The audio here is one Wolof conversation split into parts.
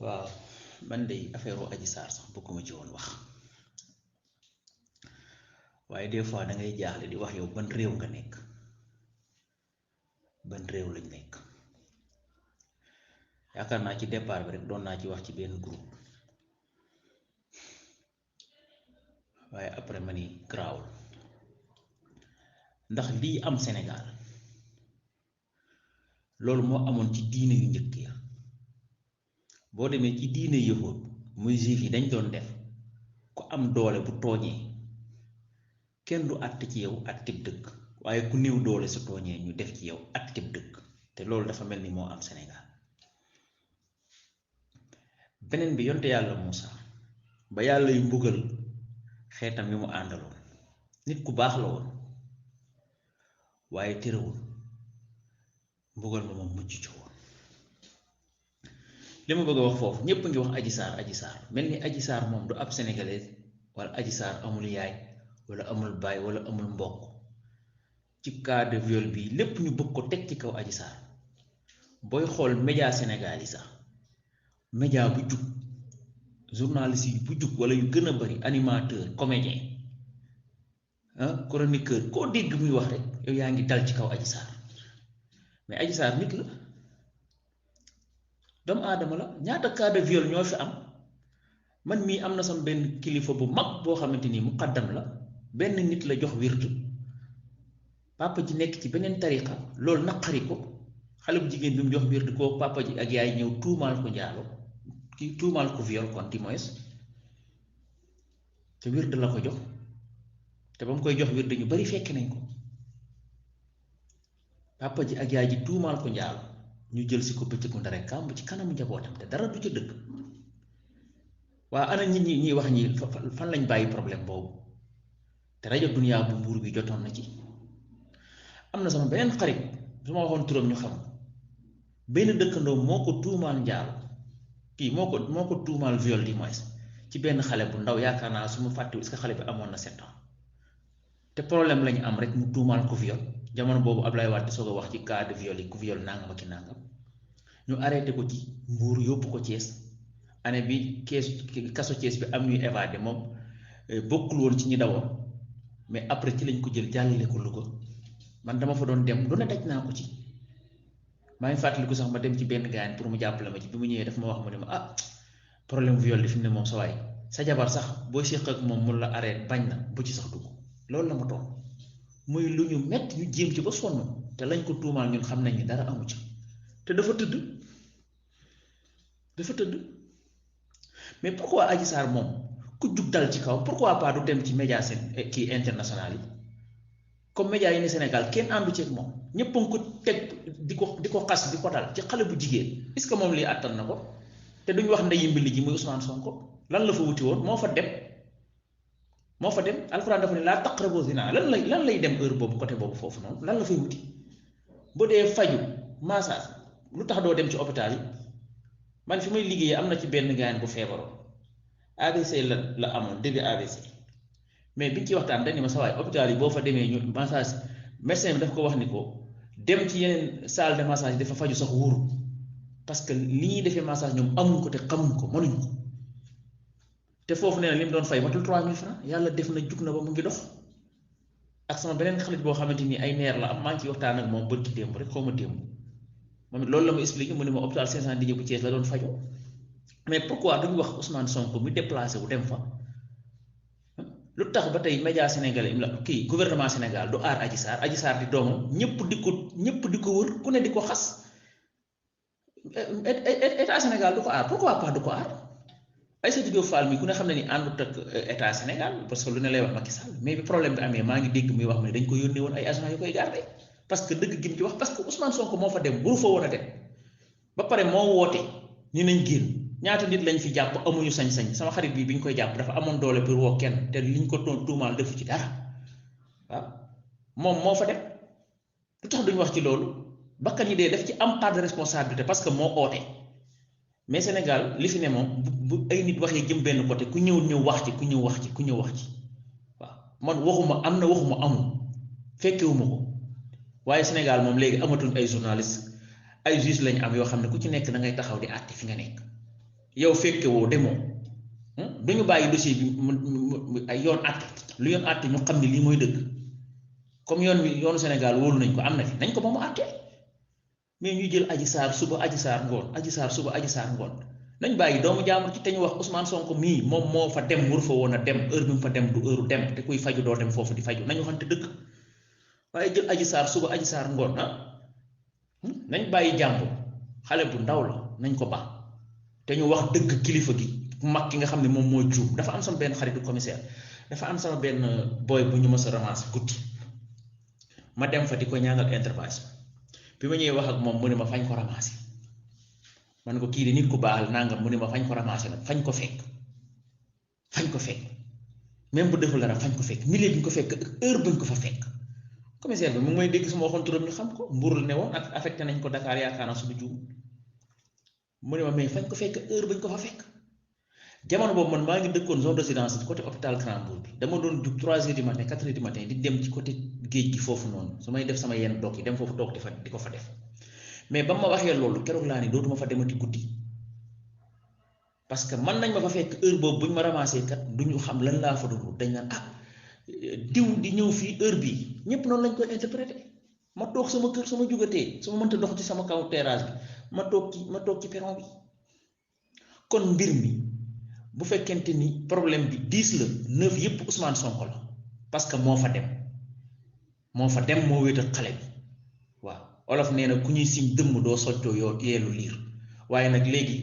waaw man de affaire Adji Sarr sax bëgguma ci woon wax waaye des fois da ngay jaaxle di wax yow ban réew nga nekk ban réew lañ nekk yaakaar naa ci départ bi rek doon naa ci wax ci benn groupe waaye après ma ni garaawul ndax lii am Sénégal loolu moo amoon ci diine yu njëkk ya boo demee ci diine yëhoot muy juif yi dañ doon def ku am doole bu tooñee kenn du àtt ci yow àtteb dëkk waaye ku néew doole su tooñee ñu def ci yow àtteb dëkk te loolu dafa mel ni moo am Sénégal beneen bi yonte yàlla Muusa ba yàlla yu mbugal xeetam yi mu àndaloon nit ku baax la woon waaye terewul mbugal ma moom mucc ci woon li ma bëgg a wax foofu ñépp ngi wax Adji Sarr mel ni Adji Sarr moom du ab sénégalais wala Adji Sarr amul yaay wala amul baay wala amul mbokk ci cas de viol bi lépp ñu bëgg ko teg ci kaw Adji Sarr booy xool média Sénégal yi sax média bu jug journaliste yi bu jug wala yu gën a bari animateur comédien chroniqueur koo dégg muy wax rek yow yaa ngi dal ci kaw Adji Sarr mais Adji Sarr nit la doomu aadama la ñaata cas de viol ñoo fi am man mii am na sama benn kilifa bu mag boo xamante ni muqaddam la benn nit la jox wirdu papa ji nekk ci beneen tariqa loolu naqari ko xale bu jigéen bi mu jox wirdu koo papa ji ak yaay ñëw tuumaal ko njaalo ki tuumaal ko viol kon di moins te wirdu la ko jox te ba mu koy jox wirdu ñu bari fekk nañ ko papa ji ak yaay ji tuumaal ko njaalo ñu jël si ko bëccëgu ndare kàmb ci kanamu njabootam te dara du ca dëgg waa ana nit ñi ñuy wax ñi fan lañ bàyyi problème boobu te rajo Dunia bu Mbuur bi jotoon na ci am na sama beneen xarit su ma waxoon turam ñu xam benn dëkkandoo moo ko tuumaal njaalo kii moo ko tuumaal viol di moins ci benn xale bu ndaw yaakaar naa su ma fàttewu est-ce que xale bi amoon na 7 ans te problème lañu am rek mu tuumaal ko viol jamono boobu Ablaye Wade soog a wax ci cas de viol yi ku viol nangam ak ki nangam ñu arrêté ko ci Mbuur yóbbu ko Thiès année bi kaso Thiès bi am ñuy évadé moom bokkul woon ci ñi dawoon mais après ci lañ ko jël jàllale ko Louga man dama fa doon dem lu ne daj naa ko ci maa ngi fàttaliku sax ma dem ci benn gaañ pour mu jàppale ma ci bi mu ñëwee daf ma wax mu ne ma ah problème viol di fi mu ne moom sa waay sa jabar sax booy séq ak moom mun la arrêté bañ na bu ci sax dugg loolu la ma toog muy lu ñu metti ñu jéem ci ba sonn te lañ ko tuumaal ñun xam nañ ni dara amu ci te dafa tëdd mais pourquoi Adji Sarr moom ku jug dal ci kaw pourquoi pas du dem ci média seen kii international yi comme média yi ne Sénégal kenn àndu ceeg moom ñëpp a ngi ko teg di ko xas di ko dal ci xale bu jigéen est-ce que moom lii àttan na ko te duñ wax ndeyi mbili ji muy Ousmane Sonko lan la fa wuti woon moo fa dem alxuraan dafa ne laa taqrabu zina lan lay dem heure boobu côté boobu foofu noonu lan la fay wuti bu dee faju massage lu tax doo dem ci hôpital yi man fi may liggéeyee am na ci benn gaañ bu feebaroo AVC la amoon début AVC mais biñ ci waxtaan dañ ne ma sa waay hôpital yi boo fa demee ñu massage médecin bi daf ko wax ni ko dem ci yeneen salle de massage dafa faju sax wóoru parce que li ñuy defee massage ñoom amuñ ko te xamuñ ko mënuñ ko te foofu nee na li mu doon fay matul 3000 francs yàlla def na jug na ba mu ngi dox ak sama beneen xarit boo xamante ni ay neer la am maa ngi ciy waxtaan ak moom bërki démb rek xaw ma démb moom it loolu la ma expliqué mu ne ma hôpital 500 Didier bu Thiès la doon fajoo mais pourquoi duñu wax Ousmane Sonko mu déplacé wu dem fa lu tax ba tey média sénégalais kii gouvernement Sénégal du aar Adji Sarr di doomam ñëpp di ko wër ku ne di ko xas état Sénégal du ko aar pourquoi pas du ko aar Aïssatou Diop Fall mi ku ne xam ne ni àndut ak état Sénégal parce que lu ne lay wax Macky Sall mais bi problème bi amee maa ngi dégg muy wax mu ne dañ ko yónnee woon ay agents yu koy garder parce que dëgg gi mu ci wax parce que Ousmane Sonko moo fa dem waru fa woon a dem ba pare moo woote ni nañ génn ñaata nit lañ fi jàpp amuñu sañ-sañ sama xarit bi bi ñu koy jàpp dafa amoon doole pour woo kenn te liñ ko tuumaal defu ci dara waaw moom moo fa dem lu tax duñ wax ci loolu bakkan ñi dee def ci am part de responsabilité parce que moo oote mais Sénégal li fi ne moom bu ay nit waxee jëm benn côté ku ñëw wax ci waaw man waxuma am na waxuma amul fekkewuma ko waaye Sénégal moom léegi amatuñ ay journaliste ay juge lañ am yoo xam ne ku ci nekk da ngay taxaw di àtte fi nga nekk yow fekke woo demoo duñu bàyyi dossier bi ay yoon àtte lu yoon àtte ñu xam ne lii mooy dëgg comme yoonu Sénégal wóolu nañ ko am na fi nañ ko ba mu àtte mais ñu jël Adji Sarr suba Adji Sarr ngoon Adji Sarr suba Adji Sarr ngoon nañ bàyyi doomu jaamur ci te ñu wax Ousmane Sonko mii moom moo fa dem wër fa woon a dem heure bi mu fa dem du heure dem te kuy faju doo dem foofu di faju nañu waxante dëgg waaye jël Adji Sarr suba Adji Sarr ngoon nañ bàyyi jàmbur xale bu ndaw la nañ ko ba te ñu wax dëgg kilifa gi mag ki nga xam ne moom moo juum dafa am sama benn xaritu commissaire dafa am sama benn boy bu ñu mës a ramasser guddi ma dem fa di ko ñaanal intervention bi ma ñëwee wax ak moom mu ne ma fañ ko ramasser man ko kii de nit ku baaxal nangam mu ne ma fañ ko ramasser nag fañ ko fekk même bu deful dara fañ ko fekk milieu bi ñu ko fekk heure bañ ko fa fekk commissaire bi mu ngi may dégg su ma waxoon turam ñu xam ko Mbour la ne woon ak affecté nañ ko Dakar yaakaar naa suñu juum mu ne ma mais fañ ko fekk heure bañ ko fa fekk jamono boobu man maa ngi dëkkoon zone de résidence côté hôpital Grand Mbour bi dama doon jug 3 heures du matin 4 heures du matin di dem ci côté géej gi foofu noonu su may def sama yenn dog yi dem foofu toog di ko fa def mais ba ma waxee loolu keroog laa ni dootuma fa demati guddi parce que man nañ ma fa fekk heure boobu buñ ma ramassé kat duñu xam lan laa fa doon dañ naan diw di ñëw fii heure bii ñëpp noonu lañ koy interpréter ma toog sama kër sama jugatee su ma mënta dox ci sama kaw terrasse bi ma toog ci perron bi kon mbir mi bu fekkente ni problème bi 10 la 9 yëpp Ousmane Sonko la parce que moo fa dem moo wéetal xale bi waaw olof nee na ku ñuy siñ dëmm doo soccoo yoo yeelu liir waaye nag léegi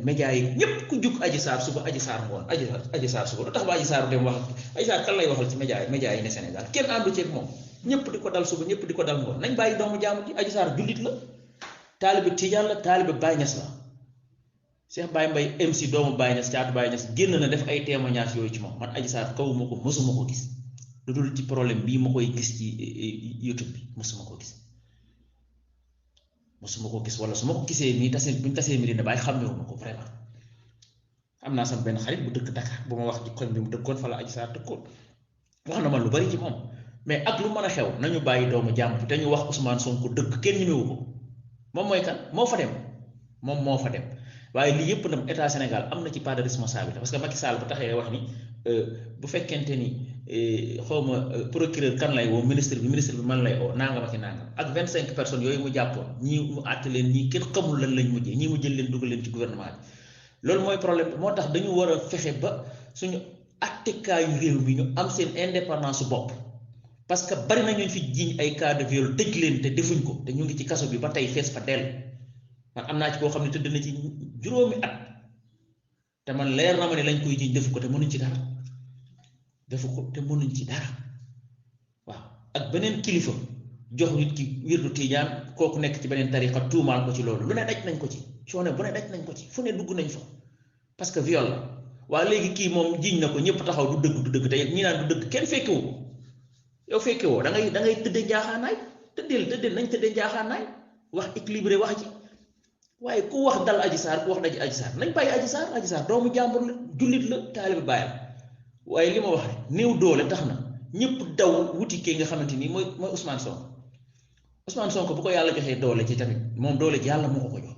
média yi ñëpp ku jug Adji Sarr suba Adji Sarr ngoon Adji Sarr suba lu tax ba Adji Sarr dem wax Adji Sarr kan lay waxal ci média yi ne Sénégal kenn àndu ceeg moom ñëpp di ko dal suba ñëpp di ko dal ngoon nañ bàyyi doomu jaamu ji Adji Sarr jullit la taalibe Tijaan la taalibe Baay Ñas la Cheikh Baye Mbaye MC doomu Baye Niass caatu Baye Niass génn na def ay témoignages yooyu ci moom man Adji Sarr kawuma ko mësuma ko gis lu dul ci problème bii ma koy gis ci YouTube bi mësuma ko gis wala su ma ko gisee nii buñ tasee mi dina bàyyi xàmmewuma ko vraiment am naa sama benn xarit bu dëkk Dakar bu ma wax ci koñ bi mu dëkkoon fa la Adji Sarr dëkkoon wax na ma lu bari ci moom mais ak lu mën a xew nañu bàyyi doomu jàmm te ñu wax Ousmane Sonko dëgg kenn ñemewu ko moom mooy kan moo fa dem waaye lii yëpp nag état Sénégal am na ci part de responsabilité parce que Macky Sall bu taxee wax ni bu fekkente ni xawma procureur kan lay woo ministre bi man lay oo nangam ak nangam ak 25 personnes yooyu mu jàppoon ñii mu àtte leen ñii kenn xamul lan lañ mujjee ñii mu jël leen dugal leen ci gouvernement bi loolu mooy problème moo tax dañu war a fexe ba suñu àttekaayu réew mi ñu am seen indépendance su bopp parce que bari na ñu fi jiiñ ay cas de viol tëj leen te defuñ ko te ñu ngi ci kaso bi ba tey fees fa dell man am naa ci koo xam ne tëdd na ci juróomi at te man leer na ma ne lañ koy jiiñ defu ko te mënuñ ci dara waaw ak beneen kilifa jox nit ki wirdu Tijaan kooku nekk ci beneen tariqa tuumaal ko ci loolu lu ne daj nañ ko ci coono bu ne daj nañ ko ci fu ne dugg nañ fa parce que viol la waaye léegi kii moom jiiñ na ko ñëpp taxaw du dëgg te ñi naan du dëgg kenn fekkewu ko yow fekkewoo da ngay tëddee njaaxaanaay tëddeel nañ tëddee njaaxaanaay wax équilibré wax ji waaye ku wax dal Adji Sarr ku wax daj Adji Sarr nañ bàyyi Adji Sarr doomu jàmbur la jullit la taalibe baayam waaye li ma wax rek néew doole tax na ñëpp daw wuti kee nga xamante ni mooy Ousmane Sonko bu ko yàlla joxee doole ci tamit moom doole ji yàlla moo ko jox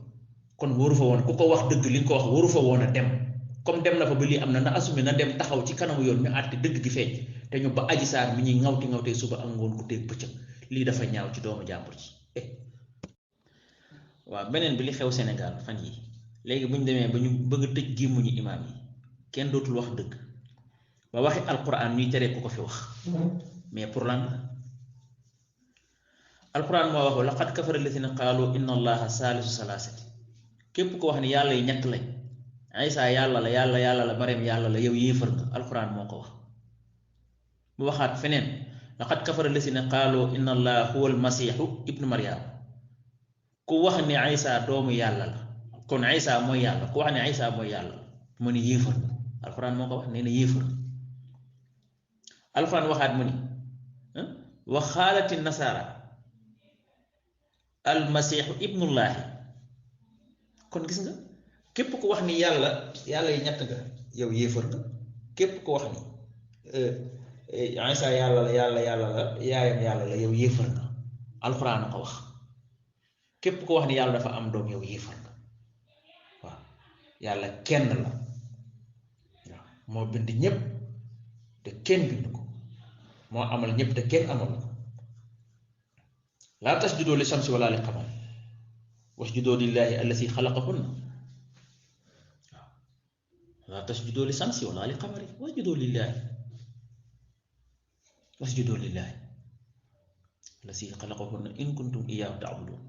kon waru fa woon ku ko wax dëgg li nga ko wax waru fa woon a dem comme dem na fa ba lii am na assumé na dem taxaw ci kanamu yoon mi àtte dëgg gi feeñ te ñu ba Adji Sarr mi ñuy ŋawtee suba ak ngoon ku dégg bëccëg lii dafa ñaaw ci doomu jàmbur ji waaw beneen bi li xew Sénégal fan yi léegi bu ñu demee ba ñu bëgg a tëj gémmuñu imaam yi kenn dootul wax dëgg ba waxi alquran ñuy tere ku ko fi wax mais pour lan la alquran moo wax laqad kafara alladina qaalu inna allaha saalisu salaasati képp ko wax ne yàlla yi ñett lañ Isa yàlla la Mariam yàlla la yow yéefar nga alquran moo ko wax mu waxaat feneen laqad kafara alladina qaalu inna allaha huwa almasihu ibnu Maryam ku wax ne Isa doomu yàlla la kon Isa mooy yàlla ku wax ne Isa mooy yàlla mu ne yéefar nga alquran moo ko wax nee na yéefar alquran waxaat mu ni wa xaalati nasaara almasiixu ibnullahi kon gis nga képp ku wax ni yàlla yi ñett nga yow yéefar nga képp ku wax ni Isa yàlla la yaayam yàlla la yow yéefar nga alquran ko wax képp ko wax ni yàlla dafa am doom yow yéefar nga waaw yàlla kenn la waaw moo bind ñépp te kenn bind ko moo amal ñépp te kenn amal ko laa tasjudoo li shamsi wala li qamar wasjudoo lillahi allati xalaqahunna waaw laa tasjudoo li shamsi wala li qamari wasjudoo lillahi allati xalaqahunna in kuntum iyaahu ta'budun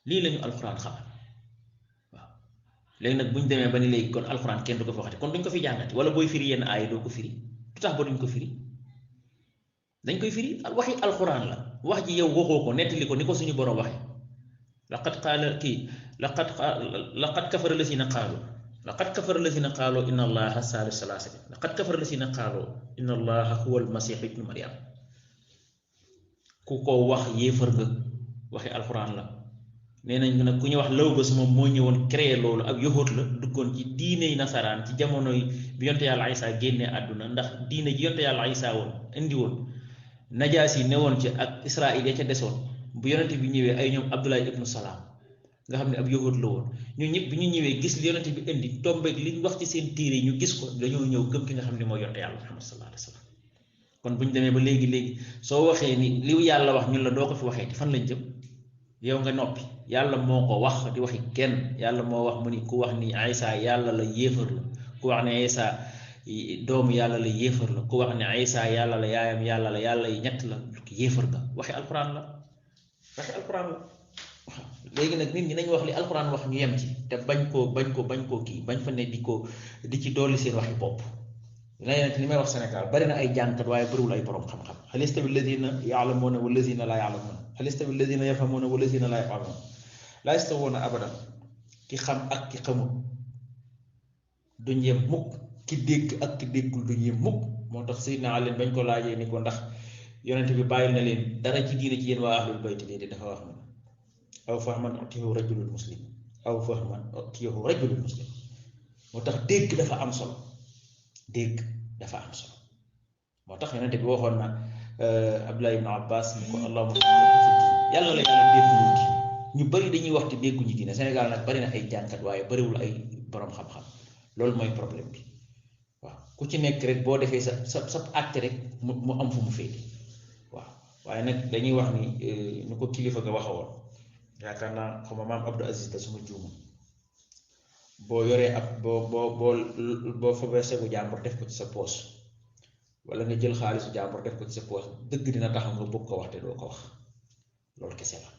lii lañu alxuraan xamal waaw léegi nag bu ñu demee ba ni léegi kon alxuraan kenn du ko fi waxati kon duñ ko fi jàngati wala booy firi yenn aay doo ko firi lu tax ba duñ ko firi dañ koy firi waxi alxuraan la wax ji yow waxoo ko nettali ko ni ko suñu borom waxee laqad kafara lazina qaalu inna allaha saalisu salaasati laqad kafara lazina qaalu inna allaha huwa almasiixu ibnu maryam ku ko wax yéefar nga waxi alxuraan la nee nañ nag ku ñu wax Lawbas moom moo ñëwoon créé loolu ak yoxóot la duggoon ci diiney nasaraan ci jamono bi yonte yàlla Isaa génnee àdduna ndax diine ji yonte yàlla Isaa woon indi woon najaas yi newoon ci ak Israël ya ca desoon bu yonente bi ñëwee ay ñoom Abdullah ibnu Salaam nga xam ne ab yoxóot la woon ñun ñëpp bi ñu ñëwee gis li yonente bi indi tombeeg li ñu wax ci seen téere yi ñu gis ko dañoo ñëw gëm ki nga xam ne mooy yonte yàlla Muhammad sallallahu alayhi wa sallam kon bu ñu demee ba léegi soo waxee ni li yàlla wax ñun la doo ko fi waxee te fan lañ jëm yow nga noppi yàlla moo ko wax di waxi kenn yàlla moo wax mu ni ku wax ni Isa yàlla la yéefar la ku wax ne Isa doomu yàlla la yéefar la ku wax ne Isa yàlla la yaayam yàlla la yàlla yi ñett la yéefar nga waxi alxuraan la waaw léegi nag nit ñi nañ wax li alxuraan wax ñu yem ci te bañ koo kii bañ fa ne di ci dolli seen waxi bopp léegi nag li may wax Sénégal bari na ay jàngkat waaye bariwul ay borom xam-xam hal yastawi alladina yaalamuuna walladina laa yaalamuuna hal yastawi alladina yafhamuuna walladina laa yafhamuuna laa yastawuuna abadan ki xam ak ki xamul duñ yem mukk ki dégg ak ki déggul duñ yem mukk moo tax Seydina Ali bañ ko laajee ni ko ndax yonent bi bàyyil na leen dara ci diine ci yéen waa ahlul bayt léegi dafa wax na aw fahman utiyahu rajulul muslim moo tax dégg dafa am solo dégg dafa am solo moo tax yonent bi waxoon na Abdullah ibn Abbas ni ko allahumma yàlla la yàlla dégg ñu bari dañuy wax te dégguñu diine Sénégal nag bari na ay jànkat waaye bariwul ay borom xam-xam loolu mooy problème bi waaw ku ci nekk rek boo defee sa acte rek mu am fu mu féete waaw waaye nag dañuy wax ni nu ko kilifa nga waxawoon yaakaar naa xaw ma maam Abdou Aziz da suma juuma boo yoree ab boo fobee segu jàmbur def ko ci sa poos wala nga jël xaalisu jàmbur def ko ci sa poos dëgg dina taxaw nga bëgg ko wax te doo ko wax loolu kese la